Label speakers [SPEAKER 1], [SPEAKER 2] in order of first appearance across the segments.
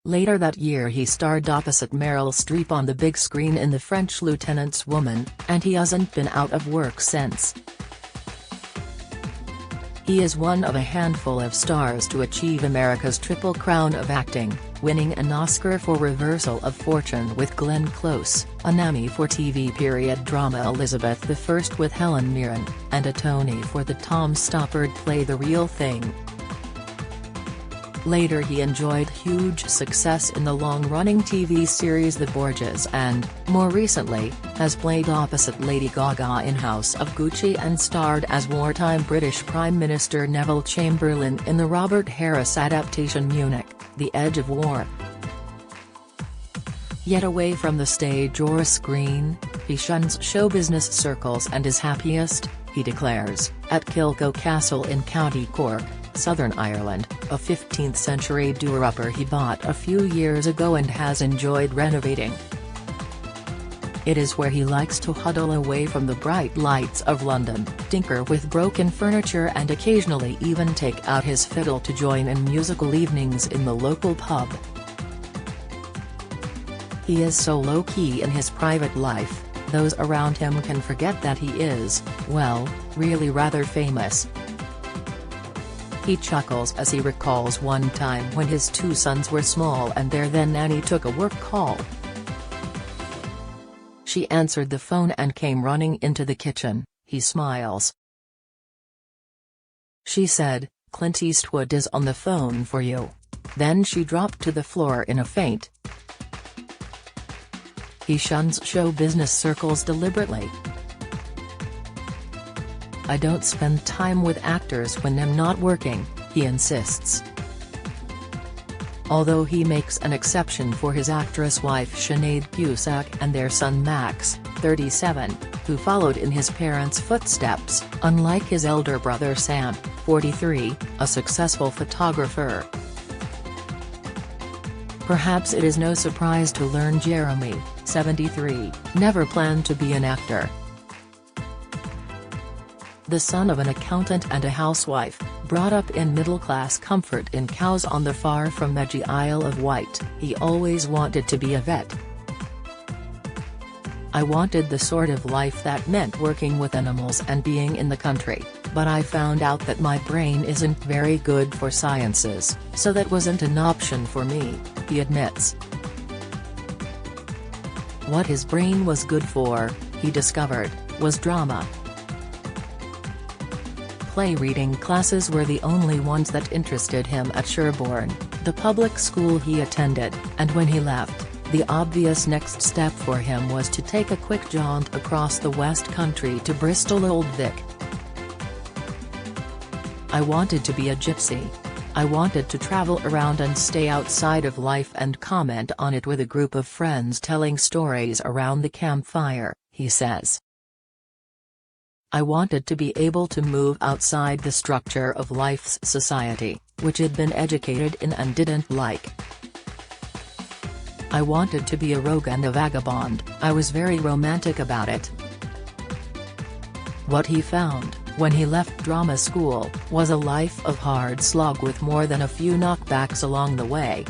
[SPEAKER 1] Later that year he starred opposite Meryl Streep on the big screen in The French Lieutenant's Woman, and he hasn't been out of work since. He is one of a handful of stars to achieve America's Triple Crown of acting, winning an Oscar for Reversal of Fortune with Glenn Close, an Emmy for TV period drama Elizabeth I with Helen Mirren, and a Tony for the Tom Stoppard play The Real Thing. Later he enjoyed huge success in the long-running TV series The Borgias and, more recently, has played opposite Lady Gaga in House of Gucci and starred as wartime British Prime Minister Neville Chamberlain in the Robert Harris adaptation Munich, The Edge of War. Yet away from the stage or screen, he shuns show business circles and is happiest, he declares, at Kilco Castle in County Cork, Southern Ireland, a 15th-century doorupper he bought a few years ago and has enjoyed renovating. It is where he likes to huddle away from the bright lights of London, tinker with broken furniture and occasionally even take out his fiddle to join in musical evenings in the local pub. He is so low-key in his private life, those around him can forget that he is, well, really rather famous. He chuckles as he recalls one time when his two sons were small and their then nanny took a work call. She answered the phone and came running into the kitchen, he smiles. She said, "Clint Eastwood is on the phone for you." Then she dropped to the floor in a faint. He shuns show business circles deliberately. "I don't spend time with actors when I'm not working," he insists. Although he makes an exception for his actress wife Sinead Cusack and their son Max, 37, who followed in his parents' footsteps, unlike his elder brother Sam, 43, a successful photographer. Perhaps it is no surprise to learn Jeremy, 73, never planned to be an actor. The son of an accountant and a housewife, brought up in middle-class comfort in Cowes on the far from edgy Isle of Wight, he always wanted to be a vet. "I wanted the sort of life that meant working with animals and being in the country, but I found out that my brain isn't very good for sciences, so that wasn't an option for me," he admits. What his brain was good for, he discovered, was drama. Play reading classes were the only ones that interested him at Sherborne, the public school he attended, and when he left, the obvious next step for him was to take a quick jaunt across the West Country to Bristol Old Vic. "I wanted to be a gypsy. I wanted to travel around and stay outside of life and comment on it with a group of friends telling stories around the campfire," he says. "I wanted to be able to move outside the structure of life's society, which I'd been educated in and didn't like. I wanted to be a rogue and a vagabond, I was very romantic about it." What he found, when he left drama school, was a life of hard slog with more than a few knockbacks along the way.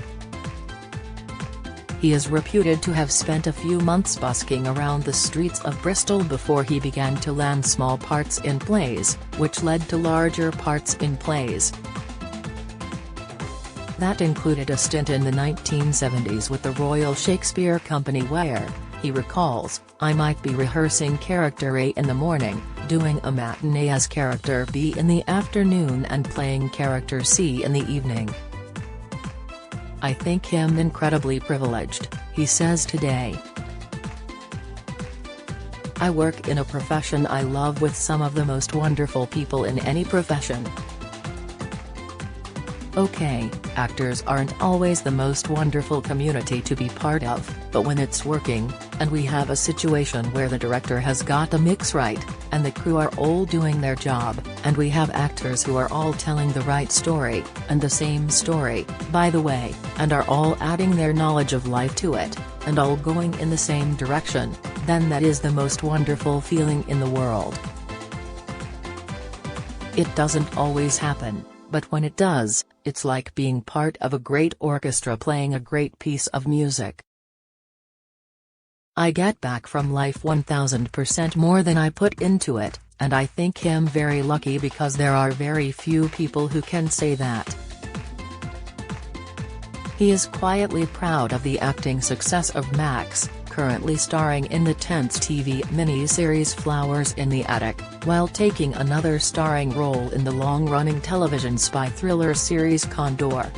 [SPEAKER 1] He is reputed to have spent a few months busking around the streets of Bristol before he began to land small parts in plays, which led to larger parts in plays. That included a stint in the 1970s with the Royal Shakespeare Company where, he recalls, "I might be rehearsing character A in the morning, doing a matinee as character B in the afternoon and playing character C in the evening." "I think him incredibly privileged," he says today. "I work in a profession I love with some of the most wonderful people in any profession." Okay, actors aren't always the most wonderful community to be part of, but when it's working, and we have a situation where the director has got a mix right, and the crew are all doing their job, and we have actors who are all telling the right story, and the same story, by the way, and are all adding their knowledge of life to it, and all going in the same direction, then that is the most wonderful feeling in the world. It doesn't always happen, but when it does, it's like being part of a great orchestra playing a great piece of music. I get back from life 1000% more than I put into it, and I think him very lucky because there are very few people who can say that. He is quietly proud of the acting success of Max, currently starring in the tense TV miniseries Flowers in the Attic, while taking another starring role in the long-running television spy thriller series Condor.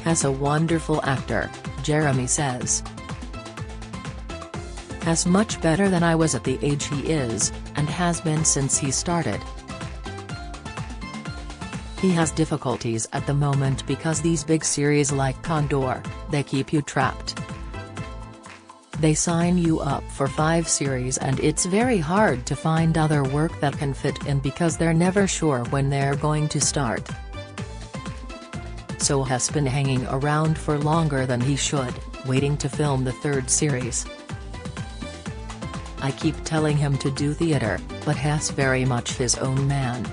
[SPEAKER 1] Has a wonderful actor, Jeremy says. Has much better than I was at the age he is, and has been since he started. He has difficulties at the moment because these big series like Condor, they keep you trapped. They sign you up for 5 series and it's very hard to find other work that can fit in because they're never sure when they're going to start. So has been hanging around for longer than he should, waiting to film the 3rd series. I keep telling him to do theater, but Has very much his own man.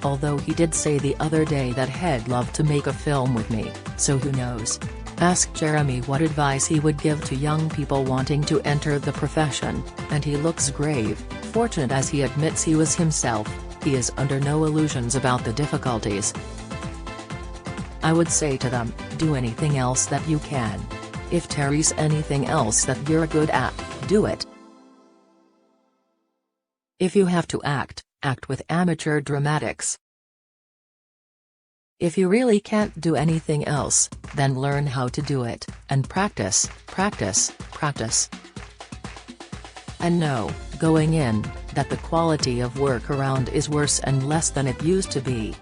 [SPEAKER 1] Although he did say the other day that he'd love to make a film with me, so who knows. Ask Jeremy what advice he would give to young people wanting to enter the profession, and he looks grave. Fortunate as he admits he was himself, he is under no illusions about the difficulties. I would say to them, do anything else that you can. If there's anything else that you're good at, do it. If you have to act, act with amateur dramatics. If you really can't do anything else, then learn how to do it, and practice, practice, practice. And know, going in, that the quality of work around is worse and less than it used to be.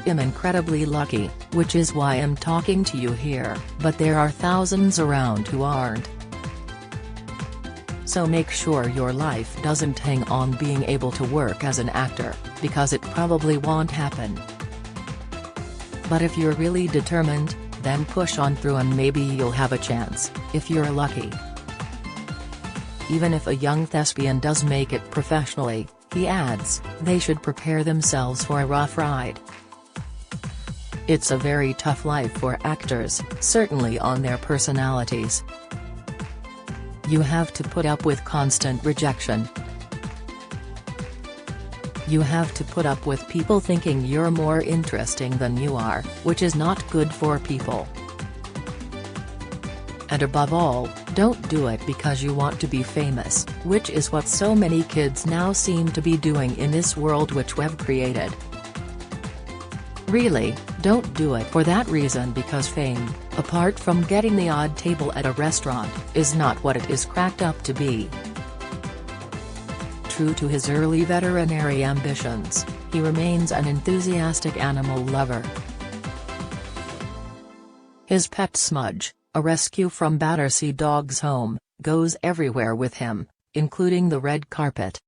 [SPEAKER 1] I'm incredibly lucky, which is why I'm talking to you here, but there are thousands around who aren't. So make sure your life doesn't hang on being able to work as an actor, because it probably won't happen. But if you're really determined, then push on through and maybe you'll have a chance, if you're lucky. Even if a young thespian does make it professionally, he adds, they should prepare themselves for a rough ride. It's a very tough life for actors, certainly on their personalities. You have to put up with constant rejection. You have to put up with people thinking you're more interesting than you are, which is not good for people. And above all, don't do it because you want to be famous, which is what so many kids now seem to be doing in this world which we've created. Really, don't do it for that reason because fame, apart from getting the odd table at a restaurant, is not what it is cracked up to be. True to his early veterinary ambitions, he remains an enthusiastic animal lover. His pet Smudge, a rescue from Battersea Dogs Home, goes everywhere with him, including the red carpet.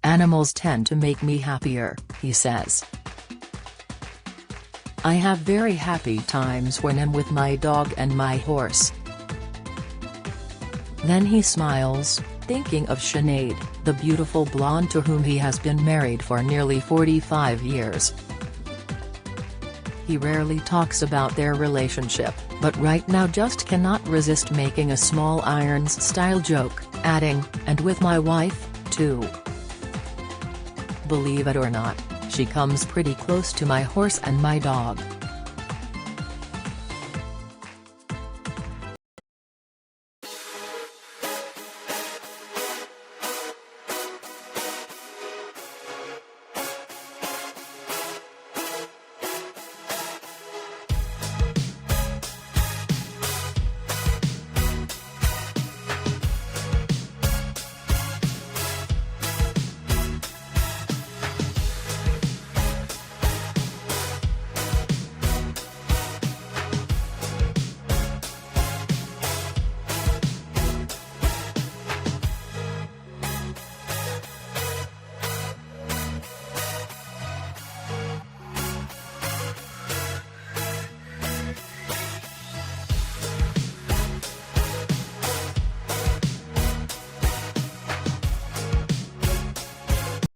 [SPEAKER 1] Animals tend to make me happier, he says. I have very happy times when I'm with my dog and my horse. Then he smiles, thinking of Sinead, the beautiful blonde to whom he has been married for nearly 45 years. He rarely talks about their relationship, but right now just cannot resist making a Small Irons-style joke, adding, and with my wife, too. Believe it or not, she comes pretty close to my horse and my dog.